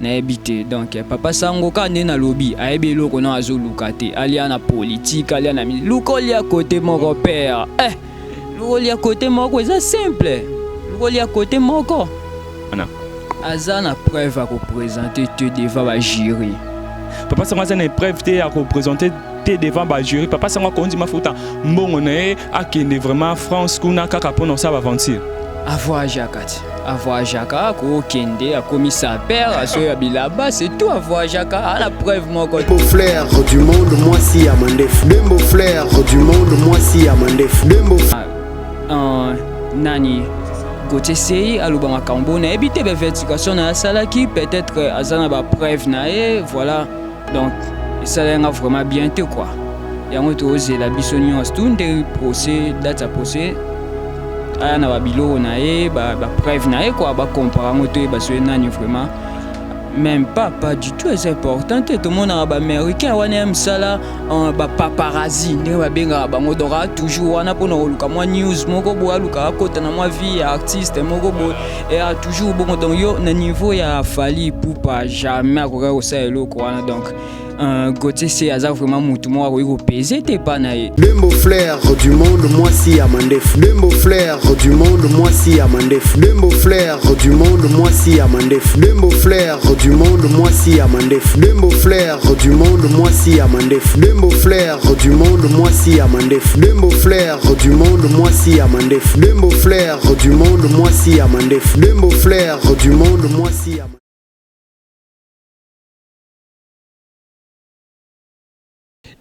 na ebité donc papa sango ka ne na lobby ayebi eloko na azoluka te alia na politique alia na lukoli à côté mon père lukoli à côté moko eza simple lukoli à côté moko aza na preuve à représenter te devant la jury papa sango aza na preuve te à représenter devant ba jury papa sango kondi mafuta mbongo na ye akende vraiment France kuna kaka pona sa aventure avoir Jaka ko kende a commis sa père à so ya bilaba c'est tout avoir Jaka à la preuve moko beau flair du monde moi si amandef beau flair du monde moi si amandef beau nani Gauthier Sey aloba makambo na ebité be vertication na salaki peut-être azana ba preuve na ye voilà donc ça l'a vraiment bien te quoi. Il y a un autre la bisognon stunde procès date à procès. Ah na babilo na e ba preuve na e quoi ba comparer moto e ba so nani vraiment même pas du tout c'est important tout le monde ba américain wana aime ça là ba paparazzi ne ba benga ba ngodora toujours wana pona luka moi news moko bo luka kota na moi vie artiste moko bo et a toujours bon donc yo na niveau ya fali pour pas jamais akora au ça eloko wana donc Gauthier c'est hasard vraiment mutu moi ko peser t'es pas nae beau flair du monde moi si amandef beau flair du monde moi si amandef beau flair du monde moi si amandef beau flair du monde moi si amandef beau flair du monde moi si amandef beau flair du monde moi si amandef beau flair du monde moi si amandef beau flair du monde moi si amandef beau flair du monde moi si amandef.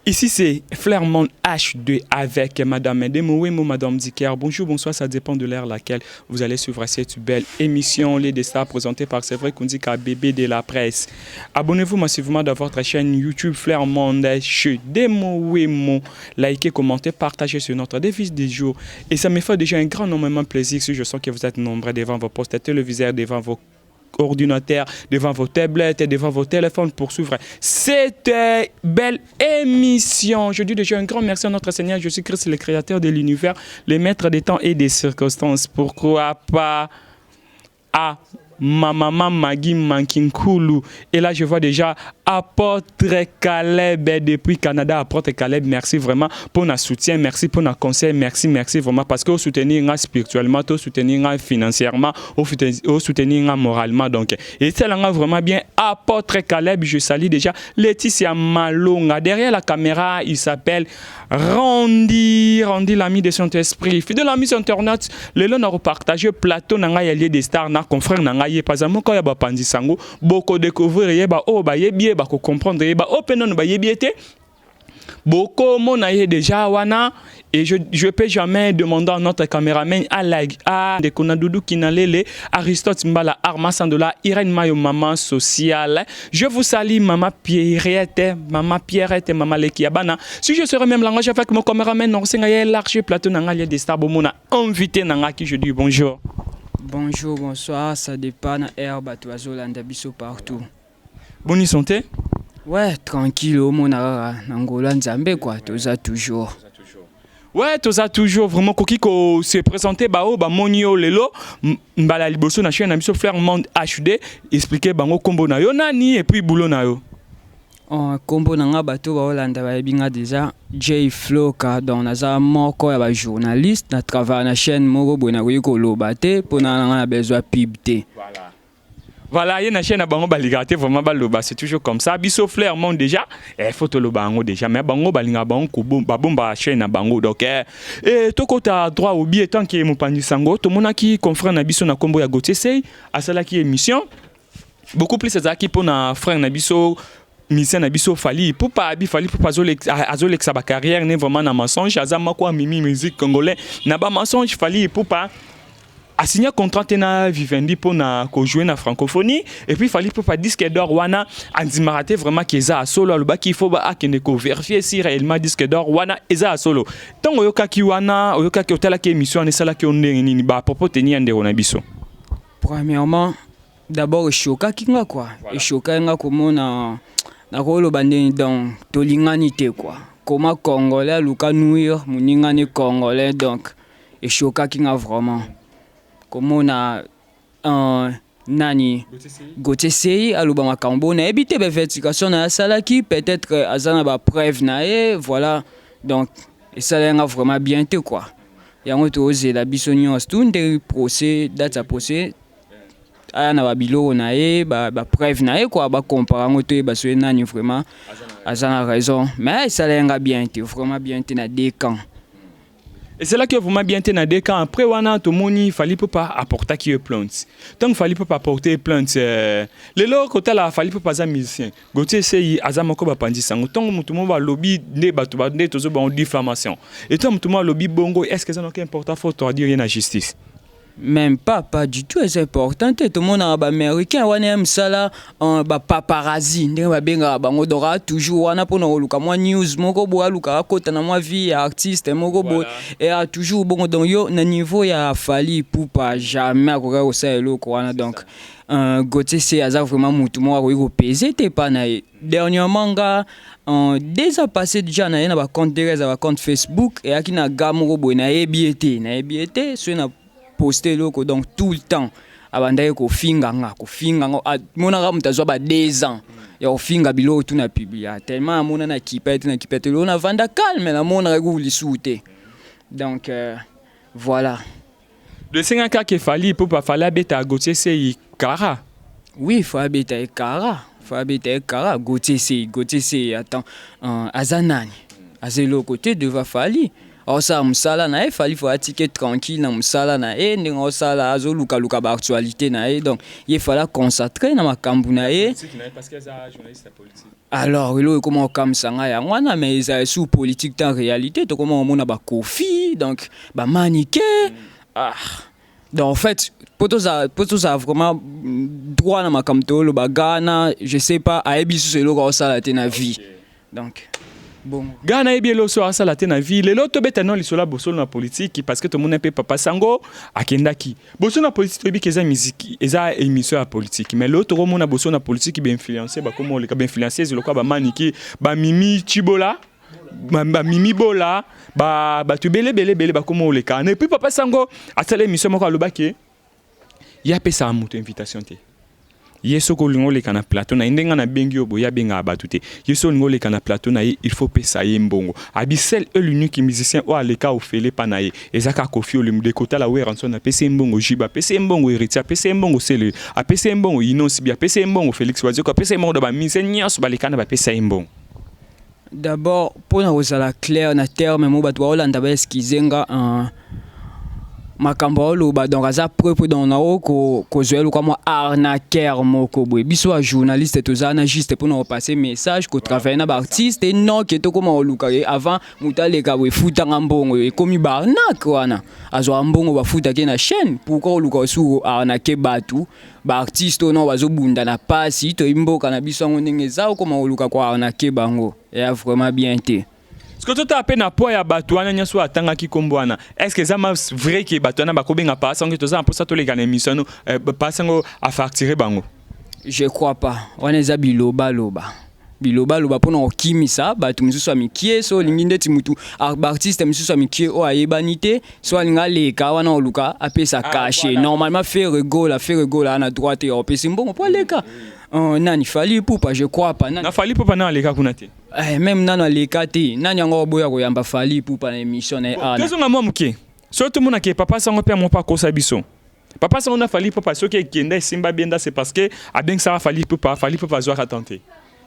Ici, c'est Flairmont H2 avec Madame Demouemo, Madame Diker. Bonjour, bonsoir, ça dépend de l'heure laquelle vous allez suivre cette belle émission. Les des stars présentée par C'est vrai qu'on dit qu'à bébé de la presse. Abonnez-vous massivement dans votre chaîne YouTube Flairmont H2. Demouemo, likez, commentez, partagez sur notre devise du jour. Et ça me fait déjà un grand énormément plaisir si je sens que vous êtes nombreux devant vos postes téléviseurs, devant vos ordinateur, devant vos tablettes, devant vos téléphones pour suivre cette belle émission. Je dis déjà un grand merci à notre Seigneur Jésus-Christ, le créateur de l'univers, le maître des temps et des circonstances. Pourquoi pas à ma maman Maggie Mankinkulu. Et là, je vois déjà Apôtre Caleb depuis Canada. Apôtre Caleb, merci vraiment pour notre soutien, merci pour notre conseil, merci vraiment parce que vous soutenez spirituellement, vous soutenez financièrement, vous soutenez moralement. Donc, et c'est là vraiment bien. Apôtre Caleb, je salue déjà Laetitia Malonga. Derrière la caméra, il s'appelle Randy, l'ami de Saint-Esprit. Fidèle ami sur Internet, le long a repartagé plateau nanga yalié des stars na confrère nanga yé pas amour ya ba pandi sango beaucoup découvrir yé ba oh ba yé bien ba ko comprendre yé ba open non ba yé bien té beaucoup mon a déjà wana et je peux jamais demander à notre caméraman à de Konadoudou Kinalele, Aristote Mbala, Arma Sandola, Irène Mayo, maman sociale. Je vous salue, maman Pierrette, maman Lekiabana. Si je serais même langage avec mon caméraman, on s'est large plateau n'angalia des stars bomona invité n'angaki je dis bonjour. Bonjour, bonsoir, ça dépend herbe, oiseau, landabiso partout. Bonne santé. Ouais, tranquille, au mon Angola, Nzambe quoi, tout ça toujours. Ouais, tout ça toujours vraiment coquille ko se présenter ba monio lelo mbala liboso na chaîne amiso Flairmont HD expliquer bango kombo na yo nani et puis boulot na yo. Kombo na nga bato ba Holanda ba binga déjà J Flow ka donc naza moko ya ba journaliste na travail na chaîne moko bona ko loba te pona nga na besoin pibté. Voilà, il y a une chaîne à Bango Baligate, vraiment Baloba, c'est toujours comme ça. Bisso Flairmont déjà, il faut te le bango déjà, mais Bango Balinga Bango, Babomba chaîne à Bango. Donc, et tout côté à droit ou bien tant qu'il est mon pandi sango, tout le monde qui confrère Nabiso na combo ya Gauthier Sey, à cela qui est émission. Beaucoup plus c'est ça qui pour na frère Nabiso. Mission Nabiso Fali, pour pas azolex sa carrière, n'est vraiment un mensonge, azama quoi mimi musique congolais, n'a pas mensonge Fali, pour pas. A signé contrat tena Vivendi pour na jouer na francophonie et puis il fallait pour pas disque d'or wana andimarate vraiment qu'eza solo alba qu'il faut ba akende ko vérifier si réellement disque d'or wana eza solo tant oyoka ki wana oyoka ki hôtel ki émission ne sala ki onde nini ba propos tenir ndero na biso. Premièrement d'abord choka kinga quoi et choka nga komona na kolo bande donc tolinganité quoi comment congolais luka nuire muningane congolais donc et choka kinga vraiment. Comme on a nani Gauthier Sei aloba makambo na yebi te vertification na asalaki peut-être azana ba preuve na ye voilà donc esalenga vraiment bien te quoi yango tozela biso nyonso tu nde procès date ya procès aya na babilo na ye ba preuve na ye quoi ba comparer ngo te ba so nani vraiment azana raison mais esalenga bien te vraiment bien te na deux camps. Et c'est là que vous m'avez bien été dans des cas. Après, il fallait pas apporter qui plainte. Donc, il fallait pas apporter plainte. Les autres côté là, il fallait pas un musicien. Gauthier Sei, azamoko ba pandi sango. Donc, tout le monde va lobby ne batu ba ne tozo ba diffamation. Et donc, tout le monde lobby bongo. Est-ce que ça n'a aucun important faut dire rien à justice? Même pas du tout, c'est important. Tout le monde est américain, on aime ça là, paparazzi. On va bien on toujours on a pour nous luka moi news, moko boa luka côté na moi vie artiste, moko boa et a toujours bon donc yo na niveau ya fali pour pas jamais quoi au ça lo quoi donc Gauthier c'est azar vraiment mutu moi ko peser t'es pas na dernièrement gars déjà passé déjà na ba compte Thérèse ba compte Facebook et akina gamoko boa na ebiete so na poster loko donc tout le temps abandaye ko finga mona ga mutazwa ba 2 ans ya ofinga bilo tu na publier tellement mona na kipete lo na vanda calme na mona ga kulisute donc voilà de 5 ans qu'il fallait pour pas fallait beta Gauthier Sei Kara. Oui, fallait beta Kara Gauthier Sei attends azanani azelo côté devant fali. Alors ça musala na fallait faut ticket tranquille na musala na ndingo sala azo luka ba actualité na donc il fallait concentrer na makambu na parce que ça journaliste politique. Alors il comment comme ça nga wana mais ça sous politique en réalité to comment on a ba Kofi donc ba maniqué donc en fait pour tout ça vraiment droit na makambu to ba Ghana je sais pas a ebisu c'est lo sala te na vie donc bon Ghana est bien le soir ça la tena vie les autres bêtes non les sola bosso na politique parce que tout le monde peut papa sango akendaki bosso na politique to bi keza musique eza émission à politique mais l'autre monde na bosso na politique bien influencer ba comment les bien influencer le quoi ba maniki ba mimi chibola ba mimi bola ba tu bele ba comment les cas et puis papa sango à cette émission moko alobaki ya pesa muto invitation te yeso ko lingo le kana plateau na ndenga na bengi obo ya benga batute yeso lingo le kana plateau na il faut pesa ye mbongo abisel l'unique musicien o aleka ofele panaye ezaka Kofi Olomide kota la we ranson na pesa mbongo jiba pesa mbongo Eritia pesa mbongo sele a pesa mbongo Inosi bia pesa mbongo Félix Wazeko pesa mbongo ba musicien so balekana ba pesa mbongo. D'abord pour na osala clair na terme mo batwa olanda ba eskizenga makambo loba donc aza preuve dans nao ko zoelo comme arnaqueur moko boy biso a journaliste tozana juste pour nous passer message ko travailler na ba artiste et non que to comme oluka avant mutale ka we futa ngambongo e komi barnaque wana azo ambongo ba futa ke na chaîne pourquoi oluka su arnaquer batu ba artiste non bazo bunda na pasi to imboka na biso ngondenge za comme oluka ko arnaquer bango et vraiment bien té. Ce que tu as appelé na poya batouana nyaso atanga ki kombwana. Est-ce que ça m'a vrai que batouana ba kobenga pas sans que tu ça pour ça to les gars émission pas sans à faire tirer bango. Je crois pas. On est à biloba pour nous kimisa batu mususu amikie so linginde timutu artiste mususu amikie o ayebanité so linga leka wana oluka apesa caché normalement faire rigole na droite et opesi mbongo pour leka. Nani fali pupa je crois pas na fali pupa na leka kunate même nano leka te nani ngo boya ko yamba fali pupa na émission na ana kezo nga momuke surtout mona ke papa sango pe mon pas kosa biso papa sango na fali pupa so ke kenda simba bienda c'est parce que a bien ça fali pupa zo tenter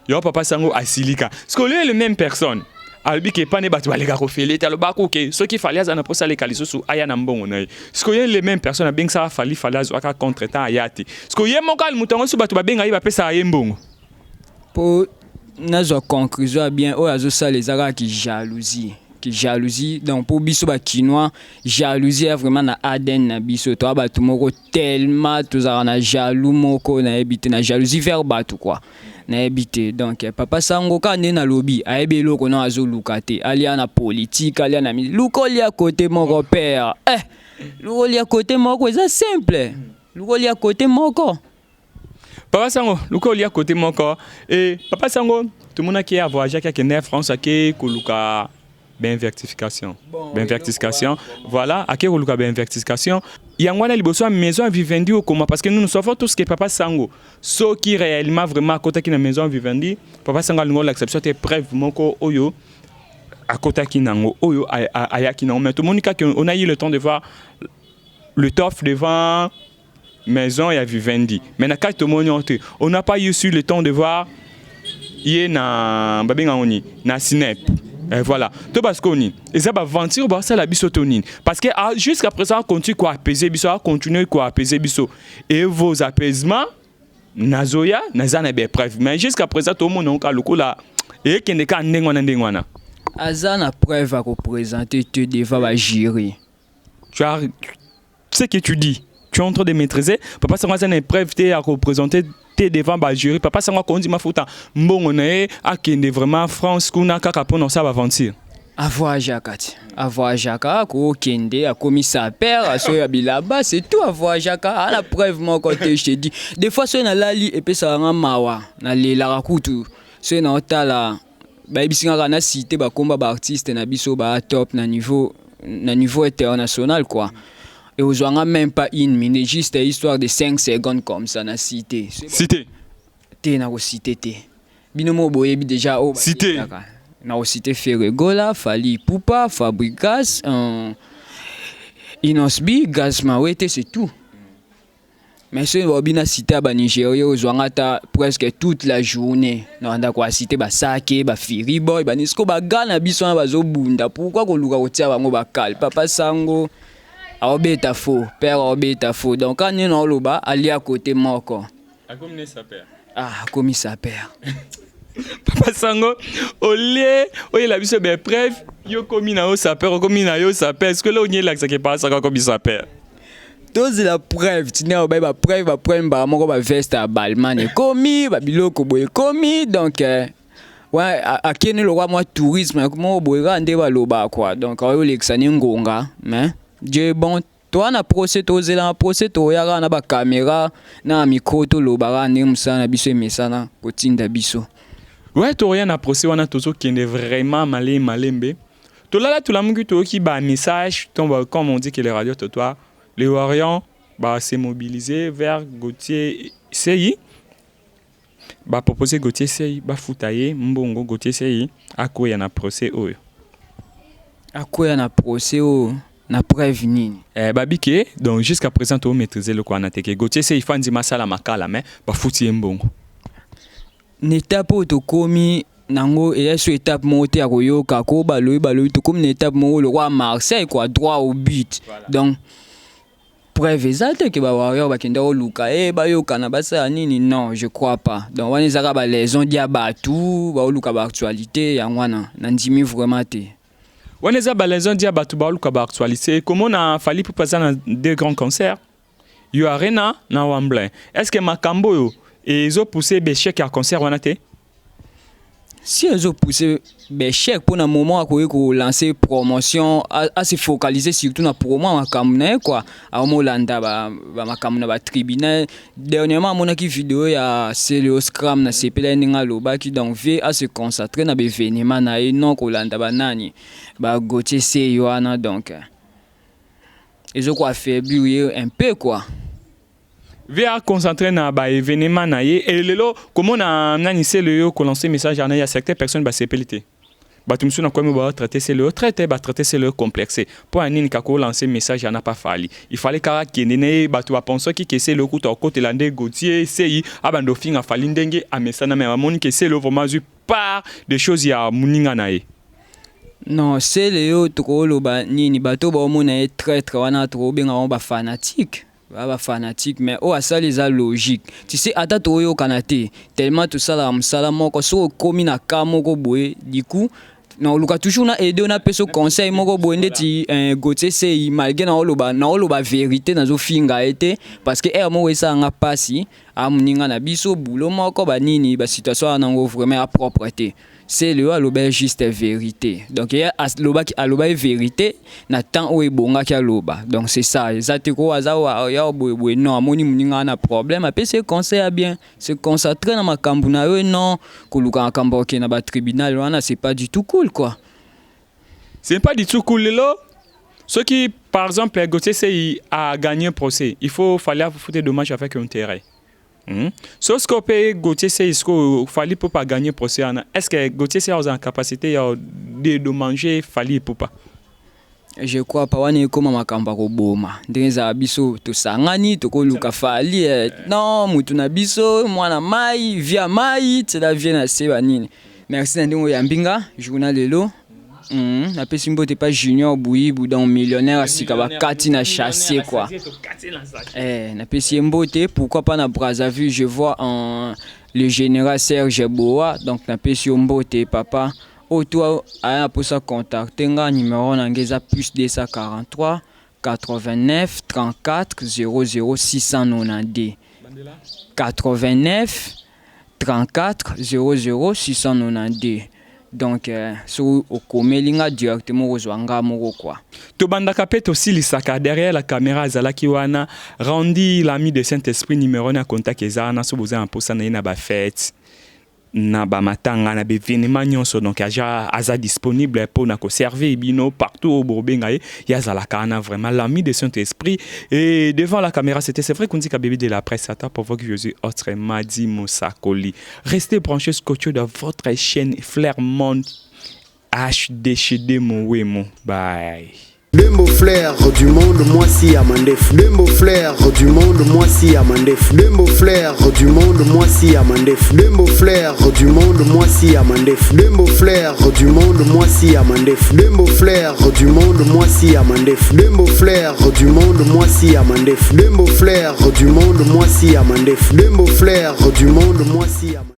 yo papa sango asilika parce que le même personne albi ke pas ne batu balega ko fele talo bako ke ce qui fallait azana pour ça les kalisosu aya na mbongo na parce que les mêmes personnes a bien ça fallait aka contretemps ayati parce que yé mokal mutongo su batu babenga yi ba pesa ye mbongo pour nazo conclusion bien o azo ça les ara qui jalousie donc pour biso ba kinois jalousie est vraiment na ADN na biso to batu moko tellement tous na jaloux moko na ebité na jalousie vers batu quoi na ebité donc papa sango kande na lobby ayebi loko na azoluka te alia na politique alia na luko lia côté moko père luko lia côté moko c'est simple luko lia côté moko papa sango luko lia côté moko et papa sango tout le monde qui a voyagé qui est en France qui koluka ben vertification voilà à qui koluka ben vertification Yangwana liboso maison Vivendi au comment parce que nous savons tout ce que Papa Sango. Ce qui réellement vraiment à côté qui na maison Vivendi, Papa Sango a l'acceptation de preuve moko oyo à côté qui nango oyo aya qui nango. Mais tout le monde on a eu le temps de voir le top devant maison et Vivendi. Mais na carte on n'a pas eu sur le temps de voir yé na babenga oni na Sinep. Et voilà. Tout parce qu'on y. Et ça va ventir au ça la bisotonine. Parce que jusqu'à présent, on continue à apaiser biso, on continue à apaiser biso. Et vos apaisements, nazoya, nazana be preuve. Mais jusqu'à présent, tout le monde a le coup là. Et qui n'est qu'un ndengwana. Azana preuve à représenter te devant la jury. Tu sais que tu dis. Tu es en train de maîtriser. Papa, ça va une preuve à représenter devant le jury. Papa, ça va qu'on dit ma faute. Bon, on est à qui est vraiment France, qu'on a qu'à pour ça va avancer. Avoir Jacques, ko kende a commis sa père, a soya bilaba, c'est tout avoir Jacques. À la preuve, mon côté, je te dis. Des fois, c'est na lali et puis ça rend mawa. Na le la rakutu. C'est na otala. Ba ibisinga na cité ba combat ba artiste na biso ba top na niveau international quoi. Et aux gens même pas une minute, juste histoire de 5 secondes comme ça na cité. Cité. T'es na cité té. Binomo boye bi déjà au cité. Na cité Ferregola, Fali Poupa, Fabrikas, Inosbi, Gazmawete, c'est tout. Mais c'est une cité à Nigeria, aux gens presque toute la journée. Non, on a quoi cité ba Sake, ba Firiboy, ba Nisko, ba Gana Bisson, ba Zobunda. Pourquoi qu'on loue au tia ba Kal, Papa Sango. Obeta faux, père obeta faux. Donc quand on est dans le bas, aller à côté moko. Comme sa père. Ah, comme sa père. Papa Sango, olé, oye la bise be preuve, yo komi na yo sa père, komi na yo sa père. Est-ce que là on y est là que ça qui passe comme sa père? Tout c'est la preuve, tu n'as pas preuve, ba preuve ba moko ba veste à balman komi, ba biloko boye komi donc ouais à Kenya le roi moi tourisme comment boye rande ba loba quoi. Donc oyo lexani ngonga, mais Dieu bon, toi na procès tosé na procès to ya na ba caméra na micro to lobara ne musana biso mesana potinda biso. Ouais, tu rien à procès on a toujours qui est vraiment malembe. To là tout la mungu to qui ba message tombe comme on dit que les radios toi les Orients bah s'est mobilisé vers Gauthier CI. Bah proposer Gauthier CI ba foutailler mbongo Gauthier CI à quoi y en a procès oyo. À quoi y en a procès oyo? Na preuve nini babike donc jusqu'à présent tu maîtriser le quoi na teke Gauthier c'est il faut ndima sala makala mais ba fouti mbongo n'étape to komi nango et sur étape monter à koyoka ko baloyi to comme étape mo le roi Marseille quoi droit au but voilà. Donc preuve exacte que ba warrior ba kenda o luka ba yoka na basa nini non je crois pas donc on les araba les on dia batu ba luka ba actualité ya ngwana na ndimi vraiment te. On est à Balazon dia Batoubaou Kaba actualisé. Comment on a fallu pour passer dans deux grands concerts? Il y a Arena na Wembley. Est-ce que Makambo et ils ont poussé Béchek à concert on a été? Si ils ont poussé Béchek pour un moment à lancer promotion à se focaliser surtout na promo Makamne quoi. À Molanda ba Makamna ba tribunal. Dernièrement mon aki vidéo ya Celio Scram na CPL ninga loba qui donc veut à se concentrer na événement na non Kolanda ba nani. Bah Gauthier c'est Yohana donc ils ont quoi faiblir un peu quoi. Via concentrer na ba événement na et lelo comment na nani c'est le ko lancer message à ya certaines personnes ba CPLT. Ba tumsu na comme ba traiter c'est le traiter c'est le complexe. Pour un nika ko lancer message na pas fali. Il fallait kara kenene ba tu penser qui c'est le coup côté landé Gauthier c'est abando finga fali ndenge a message na mais moni que c'est le vraiment du part des choses ya muninga na ye. Non, c'est les autres loba nini bato ba mona traître wana trop bien on ba fanatique. Ba fanatique mais oh ça les a logique. Tu sais ata to yo kanate tellement tout ça la msala moko so komi na kamoko boye du coup non luka toujours na aider on a peso conseil moko boye ndeti Gauthier c'est malgré na loba vérité na zo finga été parce que mo esa nga pasi a muninga na biso boulot moko ba nini ba situation na ngo vraiment à propreté. C'est le aloba juste vérité. Donc il y a aloba vérité na temps où ebonga ki aloba. Donc c'est ça. Exactement quoi ça ya boy non amoni muninga na problème après c'est conseil bien se concentrer na makambu na yo non koluka makambu ke na ba tribunal wana c'est pas du tout cool quoi. C'est pas du tout cool là. Ce qui Par exemple, Gauthier Sey a gagné un procès. Fallait foutre des dommages avec un terrain. Sauf que Gauthier Sey, il fallait pas gagner un procès. Est-ce que Gauthier Sey a en capacité de dommager, fallait pas? Je crois pas wana ekoma makamba ko boma. Ndeza biso to sangani to ko luka fali. Non, mutu na biso mwana mai, via mai, tsela vient na seba nini. Merci ndingo ya mbinga, journal lelo. Na pesi mbote pas junior Bouibou dans millionnaire sika ba kati na chasser quoi. Na pesi mbote pourquoi pas na Brazzaville je vois le général Serge Boa donc na pesi mbote papa au toi a pour ça contacter nga numéro nangeza plus 243 89 34 00 692 89 34 00 692. Donc, sur au Komelinga directement aux Wanga Morokwa. Tobandaka pet aussi lisaka derrière la caméra Zalaki wana Randy l'ami de Saint-Esprit numéro na contact ezana so boza imposa na ba fête na ba matanga na événement nyonso donc aza disponible pour na ko servir bino partout au Bourbenga ya Zalaka na vraiment l'ami de Saint-Esprit et devant la caméra c'est vrai qu'on dit qu'à bébé de la presse attend pour voir que je suis autre Madi Moussakoli. Restez branchés scotchés de votre chaîne Flairmont HD Mouemo. Bye. Deux mots flair du monde, moi si Amandef. Deux mots flair du monde, moi si Amandef. Deux mots flair du monde, moi si Amandef. Deux mots flair du monde, moi si Amandef. Deux mots flair du monde, moi si Amandef. Deux mots flair du monde, moi si Amandef. Deux mots flair du monde, moi si Amandef. Deux mots flair du monde, moi si Amandef. Deux mots flair du monde, moi si Amandef.